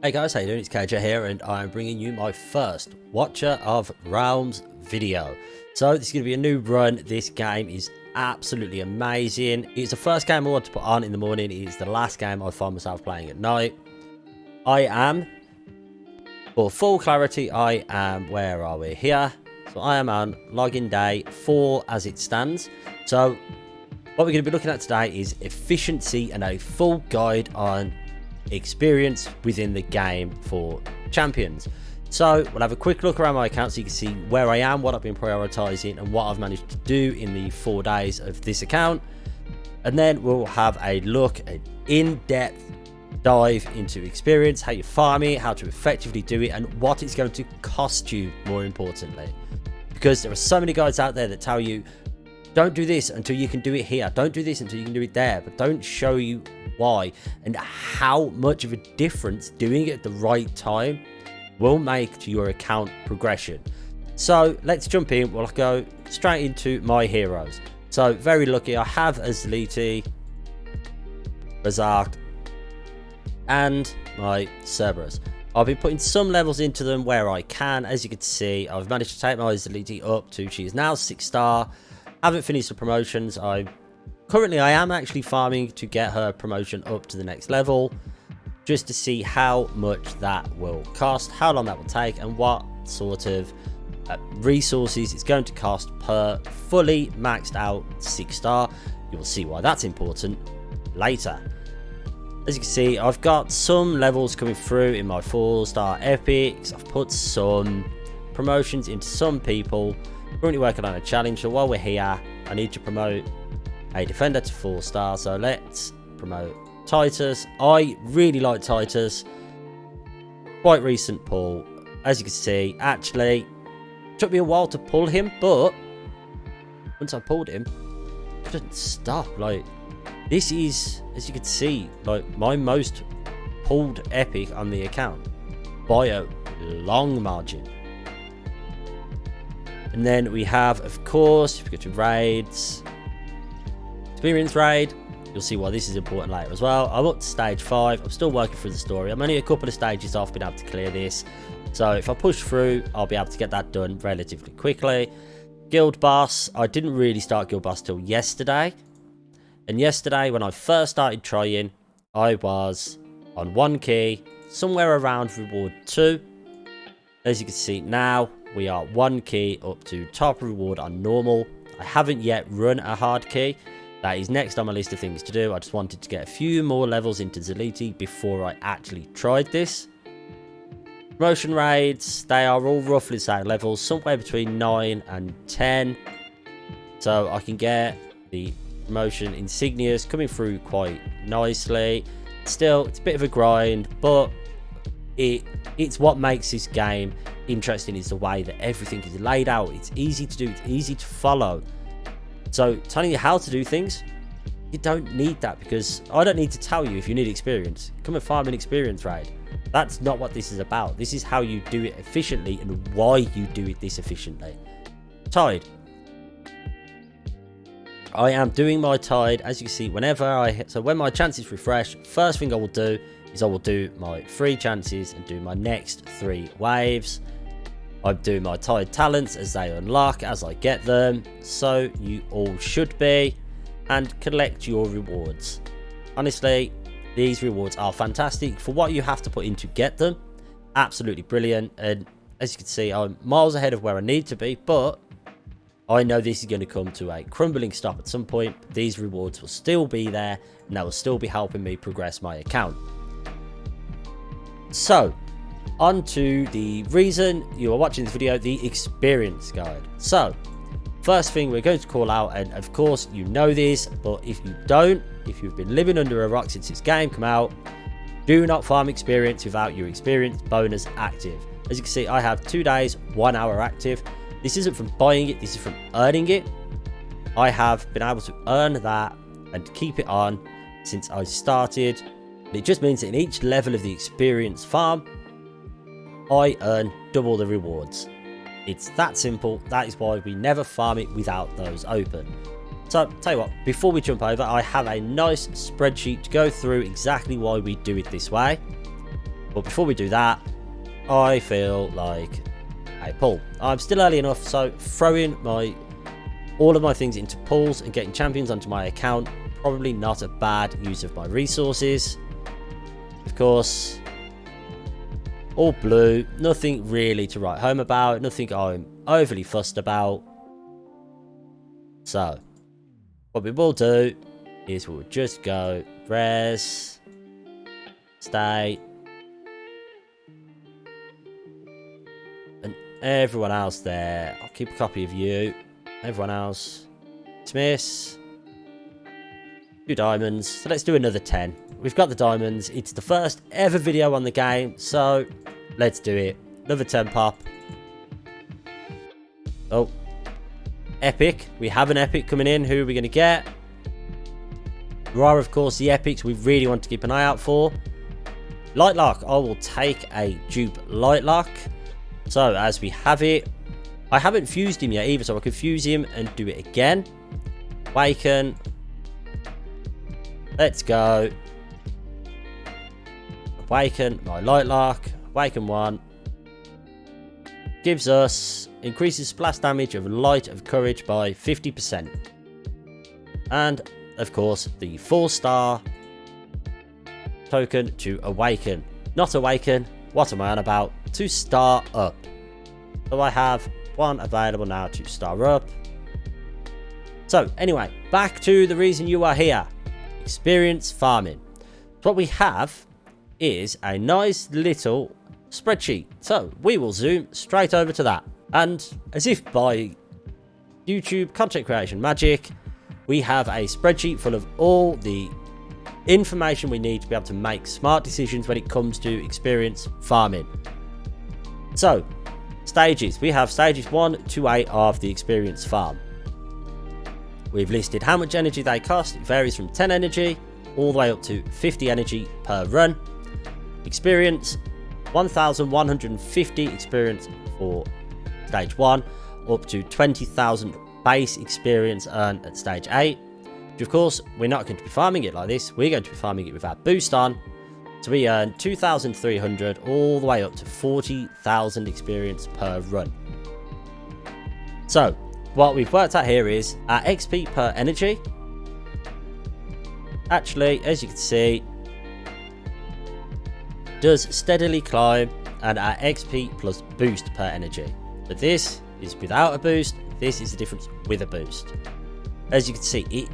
Hey guys, how you doing? It's KJ here, and I'm bringing you my first Watcher of Realms video. So this is going to be a new run. This game is absolutely amazing. It's the first game I want to put on in the morning. It is the last game I find myself playing at night. I am, for full clarity, I am, where are we? Here. So I am on login day 4 as it stands. So what we're going to be looking at today is efficiency and a full guide on experience within the game for champions. So we'll have a quick look around my account so you can see where I am, what I've been prioritizing, and what I've managed to do in the 4 days of this account. And then we'll have a look at in-depth dive into experience, how you farm it, how to effectively do it, and what it's going to cost you, more importantly. Because there are so many guides out there that tell you, don't do this until you can do it here, don't do this until you can do it there, but don't show you why and how much of a difference doing it at the right time will make to your account progression. So let's jump in. We'll go straight into my heroes. So very lucky I have a Zaliti, Berserk, and my Cerberus. I've been putting some levels into them where I can. As you can see, I've managed to take my Zaliti up to, she is now 6-star. Haven't finished the promotions. Currently, I am actually farming to get her promotion up to the next level, just to see how much that will cost, how long that will take, and what sort of resources it's going to cost per fully maxed out 6-star. You'll see why that's important later. As you can see, I've got some levels coming through in my 4-star epics. I've put some promotions into some people. Currently working on a challenge, so while we're here, I need to promote a defender to 4-star. So let's promote Titus. I really like Titus. Quite recent pull. As you can see, actually took me a while to pull him, but once I pulled him, I couldn't stop. Like, this is, as you can see, like my most pulled epic on the account by a long margin. And then we have, of course, if we go to raids, experience raid, you'll see why this is important later as well. I'm up to stage 5. I'm still working through the story. I'm only a couple of stages off being able to clear this. So if I push through, I'll be able to get that done relatively quickly. Guild boss, I didn't really start guild boss till yesterday. And yesterday, when I first started trying, I was on 1 key, somewhere around reward 2. As you can see now, we are 1 key up to top reward on normal. I haven't yet run a hard key. That is next on my list of things to do. I just wanted to get a few more levels into Zaliti before I actually tried this. Promotion raids, they are all roughly the same levels, somewhere between 9 and 10. So I can get the promotion insignias coming through quite nicely. Still, it's a bit of a grind, but it's what makes this game interesting, is the way that everything is laid out. It's easy to do, it's easy to follow. So telling you how to do things, you don't need that, because I don't need to tell you if you need experience. Come and farm an experience raid. That's not what this is about. This is how you do it efficiently and why you do it this efficiently. Tide. I am doing my tide, as you can see, so when my chances refresh, first thing I will do is I will do my 3 chances and do my next 3 waves. I do my tide talents as they unlock, as I get them. So you all should be, and collect your rewards. Honestly, these rewards are fantastic for what you have to put in to get them. Absolutely brilliant. And as you can see, I'm miles ahead of where I need to be, but I know this is going to come to a crumbling stop at some point. These rewards will still be there, and they will still be helping me progress my account. So, on to the reason you are watching this video, the experience guide. So, first thing we're going to call out, and of course you know this, but if you don't, if you've been living under a rock since this game came out, do not farm experience without your experience bonus active. As you can see, I have 2 days, 1 hour active. This isn't from buying it, this is from earning it. I have been able to earn that and keep it on since I started. It just means that in each level of the experience farm, I earn double the rewards. It's that simple. That is why we never farm it without those open. So, tell you what, before we jump over, I have a nice spreadsheet to go through exactly why we do it this way. But before we do that, I feel like a pull. I'm still early enough, so throwing all of my things into pulls and getting champions onto my account, probably not a bad use of my resources. Of course, all blue, nothing really to write home about, nothing I'm overly fussed about. So, what we will do is we'll just go res, stay, and everyone else there. I'll keep a copy of you. Everyone else, dismiss. 2 diamonds. So let's do another 10. We've got the diamonds. It's the first ever video on the game, so let's do it. Another 10 pop. Oh, epic. We have an epic coming in. Who are we going to get? There are, of course, the epics we really want to keep an eye out for. Lightlock. I will take a dupe Lightlock. So, as we have it, I haven't fused him yet either, so I can fuse him and do it again. Awaken. Let's go. Awaken my Lightlock. Awaken 1. Gives us, increases splash damage of Light of Courage by 50%. And, of course, the 4-star token to awaken. Not awaken, what am I on about? To star up. So I have 1 available now to star up. So, anyway, back to the reason you are here. Experience farming. What we have is a nice little spreadsheet. So we will zoom straight over to that. And as if by YouTube content creation magic, we have a spreadsheet full of all the information we need to be able to make smart decisions when it comes to experience farming. So, stages. We have stages 1 to 8 of the experience farm. We've listed how much energy they cost. It varies from 10 energy all the way up to 50 energy per run. Experience, 1,150 experience for stage 1, up to 20,000 base experience earned at stage 8. Which of course, we're not going to be farming it like this. We're going to be farming it with our boost on. So we earn 2,300 all the way up to 40,000 experience per run. So, what we've worked out here is our XP per energy. Actually, as you can see, does steadily climb, and our XP plus boost per energy. But this is without a boost. This is the difference with a boost. As you can see, it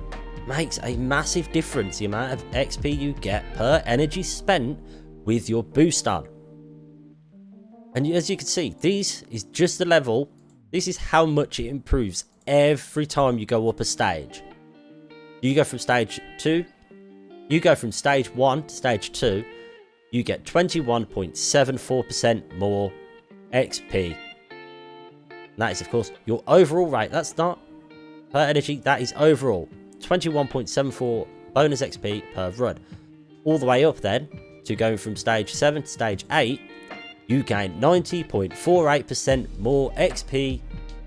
makes a massive difference, the amount of XP you get per energy spent with your boost on. And as you can see, this is just the level. This is how much it improves every time you go up a stage. You go from stage 2, you go from stage 1 to stage 2, you get 21.74% more XP. And that is, of course, your overall rate. That's not per energy, that is overall. 21.74 bonus XP per run. All the way up then, to going from stage 7 to stage 8, you gain 90.48% more XP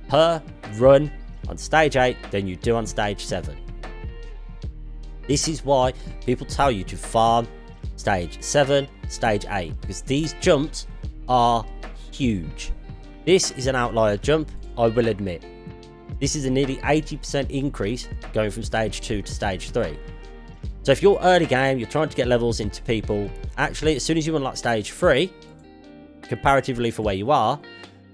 per run on stage 8 than you do on stage 7. This is why people tell you to farm stage 7, stage 8, because these jumps are huge. This is an outlier jump, I will admit. This is a nearly 80% increase going from stage 2 to stage 3. So if you're early game, you're trying to get levels into people, actually as soon as you unlock stage 3, comparatively for where you are,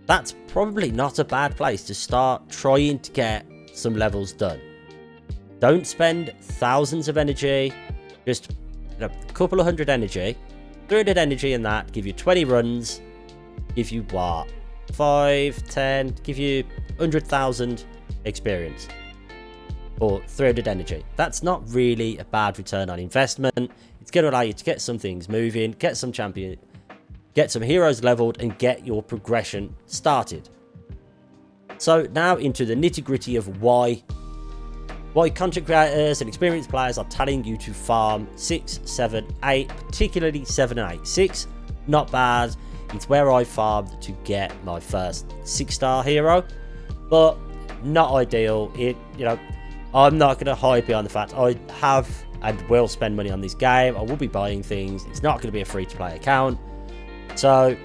that's probably not a bad place to start trying to get some levels done. Don't spend thousands of energy, just a couple of hundred energy, 300 energy in that, give you 20 runs, give you what, 5, 10, give you 100,000 experience or 300 energy. That's not really a bad return on investment. It's going to allow you to get some things moving, get some champion, get some heroes leveled, and get your progression started. So now into the nitty-gritty of why content creators and experienced players are telling you to farm 6, 7, 8, particularly 7 and 8. 6, not bad. It's where I farmed to get my first 6-star hero, but not ideal. I'm not going to hide behind the fact I have and will spend money on this game. I will be buying things. It's not going to be a free-to-play account. So,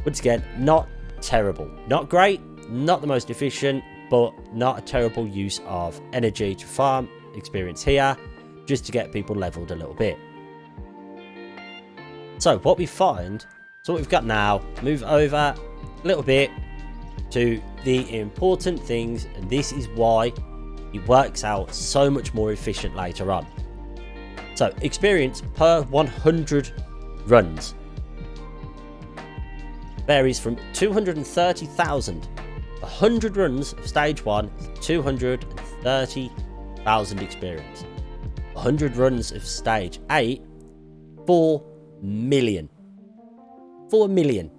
once again, not terrible. Not great, not the most efficient, but not a terrible use of energy to farm experience here, just to get people leveled a little bit. So, what we find, so what we've got now, move over a little bit to the important things, and this is why it works out so much more efficient later on. So, experience per 100 runs varies from 230,000. 100 runs of stage 1 is 230,000 experience. 100 runs of stage 8, 4 million. 4 million.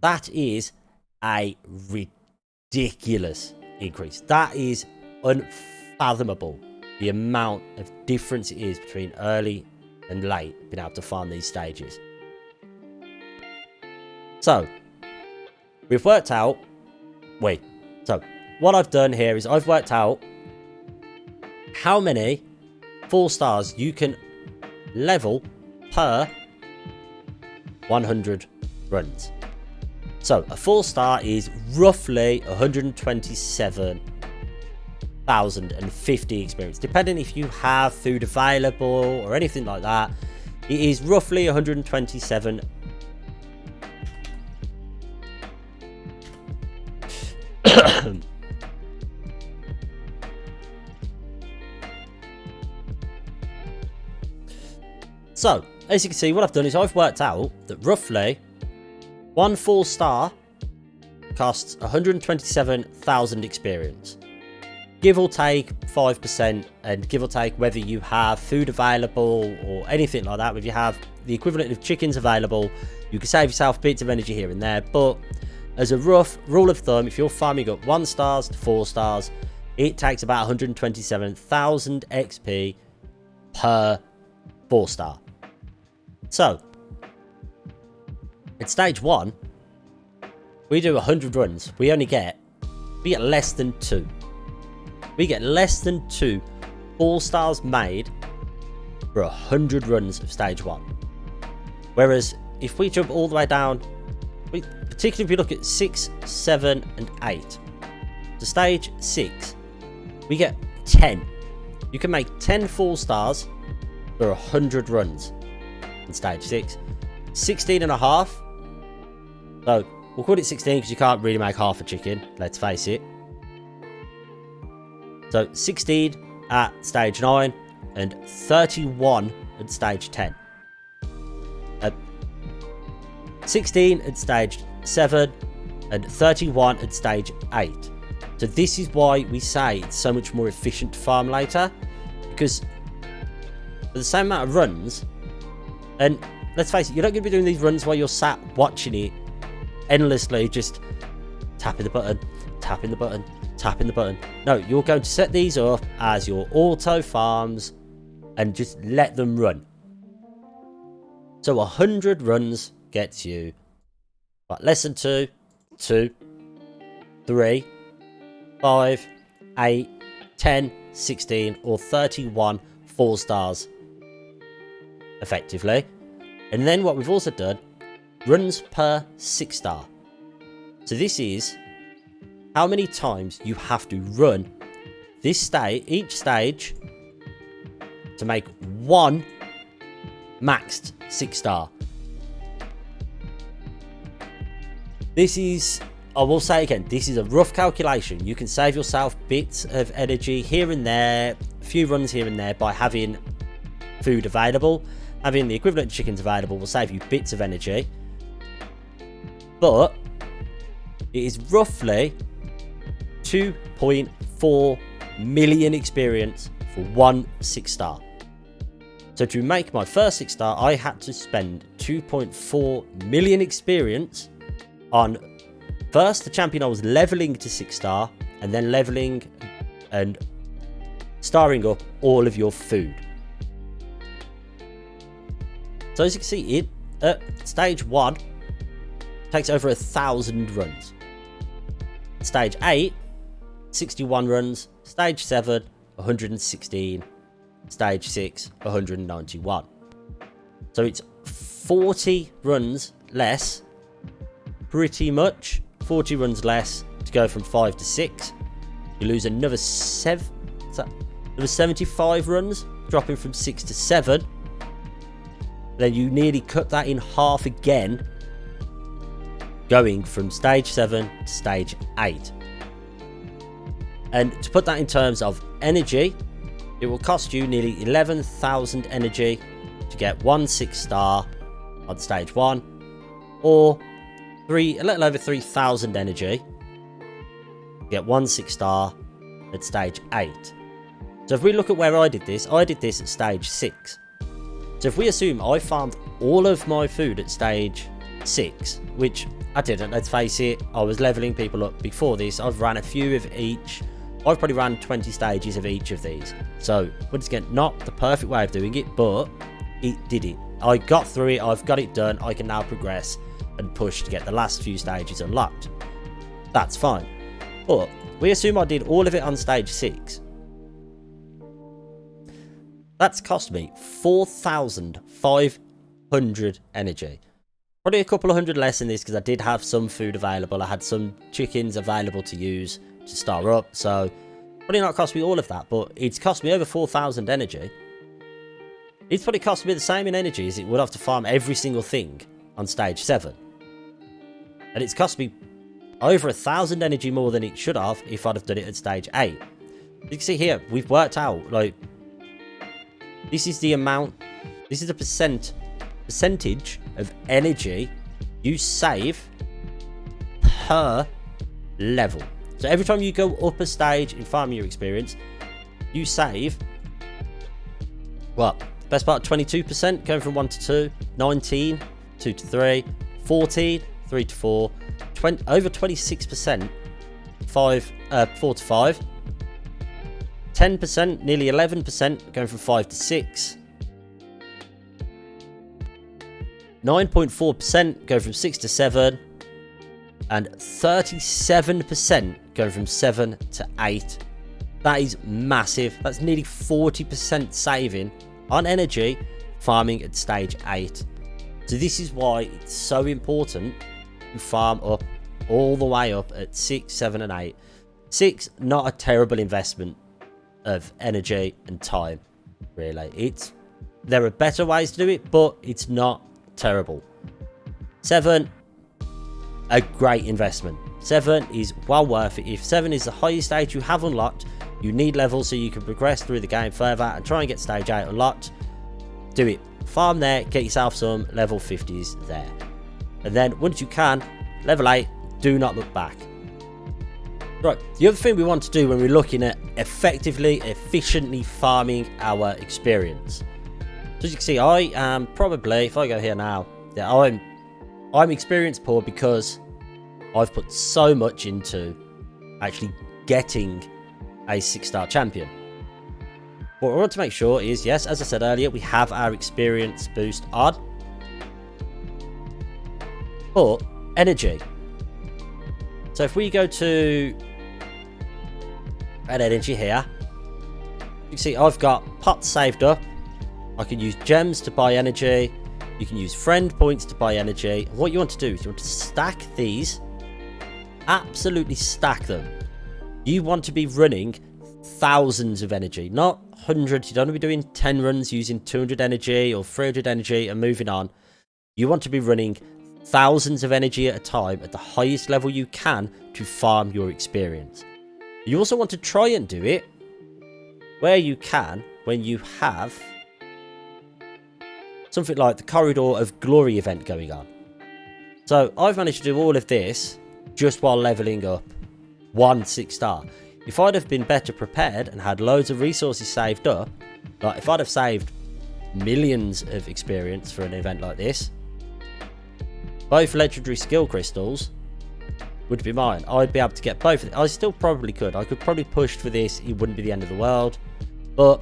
That is a ridiculous increase. That is unfathomable, the amount of difference it is between early and late being able to farm these stages. So, we've worked out, so what I've done here is I've worked out how many 4 stars you can level per 100 runs. So, a 4-star is roughly 127,050 experience. Depending if you have food available or anything like that, it is roughly 127. So, as you can see, what I've done is I've worked out that roughly one 4-star costs 127,000 experience. Give or take 5%, and give or take whether you have food available or anything like that. If you have the equivalent of chickens available, you can save yourself bits of energy here and there. But as a rough rule of thumb, if you're farming up 1 stars to 4 stars, it takes about 127,000 XP per 4-star. So, at stage 1, we do 100 runs. We get less than 2. We get less than 2 4-stars made for 100 runs of stage 1. Whereas, if we jump all the way down, particularly if we look at 6, 7, and 8, to stage 6, we get 10. You can make 10 4-stars for 100 runs in stage 6. 16 and a half. So, we'll call it 16 because you can't really make half a chicken, let's face it. So, 16 at stage 9 and 31 at stage 10. 16 at stage 7 and 31 at stage 8. So this is why we say it's so much more efficient to farm later, because for the same amount of runs, and let's face it, you're not going to be doing these runs while you're sat watching it endlessly, just tapping the button, tapping the button, tapping the button. No, you're going to set these up as your auto farms and just let them run. So 100 runs gets you less than 2, 2, 3, 5, 8, 10, 16, or 31 4-stars effectively. And then what we've also done, runs per 6-star. So this is how many times you have to run this each stage to make 1 maxed 6-star. This is, I will say again, this is a rough calculation. You can save yourself bits of energy here and there, a few runs here and there by having food available. Having the equivalent of chickens available will save you bits of energy. But it is roughly 2.4 million experience for 1 6-star. So to make my first 6-star, I had to spend 2.4 million experience on first the champion I was leveling to 6-star, and then leveling and starring up all of your food. So as you can see, it at stage 1 takes over 1,000 runs. Stage 8, 61 runs. Stage 7, 116. Stage 6, 191. So it's 40 runs less, pretty much 40 runs less to go from 5 to 6. You lose another 75 runs, dropping from 6 to 7. Then you nearly cut that in half again, going from stage 7 to stage 8. And to put that in terms of energy, it will cost you nearly 11,000 energy to get 1 6-star on stage 1, or a little over 3,000 energy to get 1 6-star at stage 8. So if we look at where I did this at stage 6. So if we assume I farmed all of my food at stage 6, which I didn't, let's face it, I was leveling people up before this. I've ran a few of each. I've probably ran 20 stages of each of these. So once again, not the perfect way of doing it, but it did it. I got through it, I've got it done. I can now progress and push to get the last few stages unlocked. That's fine. But we assume I did all of it on stage 6. That's cost me 4,500 energy. Probably a couple of hundred less in this because I did have some food available. I had some chickens available to use to star up. So probably not cost me all of that, but it's cost me over 4,000 energy. It's probably cost me the same in energy as it would have to farm every single thing on stage 7. And it's cost me over 1,000 energy more than it should have if I'd have done it at stage 8. You can see here, we've worked out, like, this is the amount, this is the percentage of energy you save per level. So every time you go up a stage in farming your experience, you save, what, best part 22%, going from 1 to 2, 19, 2 to 3, 14, 3 to 4, over 26%, 4 to 5, 10%, nearly 11%, going from 5 to 6, 9.4% going from 6 to 7, and 37% going from 7 to 8. That is massive. That's nearly 40% saving on energy farming at stage 8. So this is why it's so important to farm up all the way up at 6, 7 and 8. 6, not a terrible investment of energy and time, really. There are better ways to do it, but it's not terrible. 7, a great investment. 7 is well worth it. If 7 is the highest stage you have unlocked, you need levels so you can progress through the game further and try and get stage 8 unlocked. Do it. Farm there, get yourself some level 50s there. And then once you can, level 8, do not look back. Right, the other thing we want to do when we're looking at efficiently farming our experience. So as you can see, I am probably, if I go here now, yeah, I'm experience poor because I've put so much into actually getting a 6-star champion. What I want to make sure is, yes, as I said earlier, we have our experience boost on. But energy. So if we go to add energy here, you can see I've got pots saved up. I can use gems to buy energy. You can use friend points to buy energy. And what you want to do is you want to stack these. Absolutely stack them. You want to be running thousands of energy, not hundreds. You don't want to be doing 10 runs using 200 energy or 300 energy and moving on. You want to be running thousands of energy at a time at the highest level you can to farm your experience. You also want to try and do it where you can when you have something like the Corridor of Glory event going on. So I've managed to do all of this just while leveling up 1 6-star. If I'd have been better prepared and had loads of resources saved up, like if I'd have saved millions of experience for an event like this, both legendary skill crystals would be mine. I'd be able to get both of them. I still probably could. I could probably push for this. It wouldn't be the end of the world. But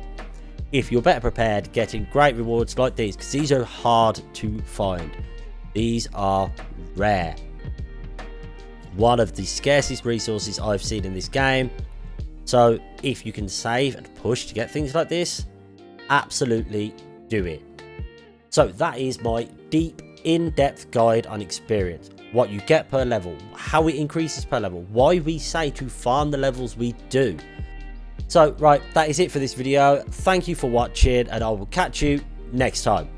if you're better prepared, getting great rewards like these, because these are hard to find. These are rare. One of the scarcest resources I've seen in this game. So if you can save and push to get things like this, absolutely do it. So that is my deep, in-depth guide on experience, what you get per level, how it increases per level, why we say to farm the levels we do. So, right, that is it for this video. Thank you for watching, and I will catch you next time.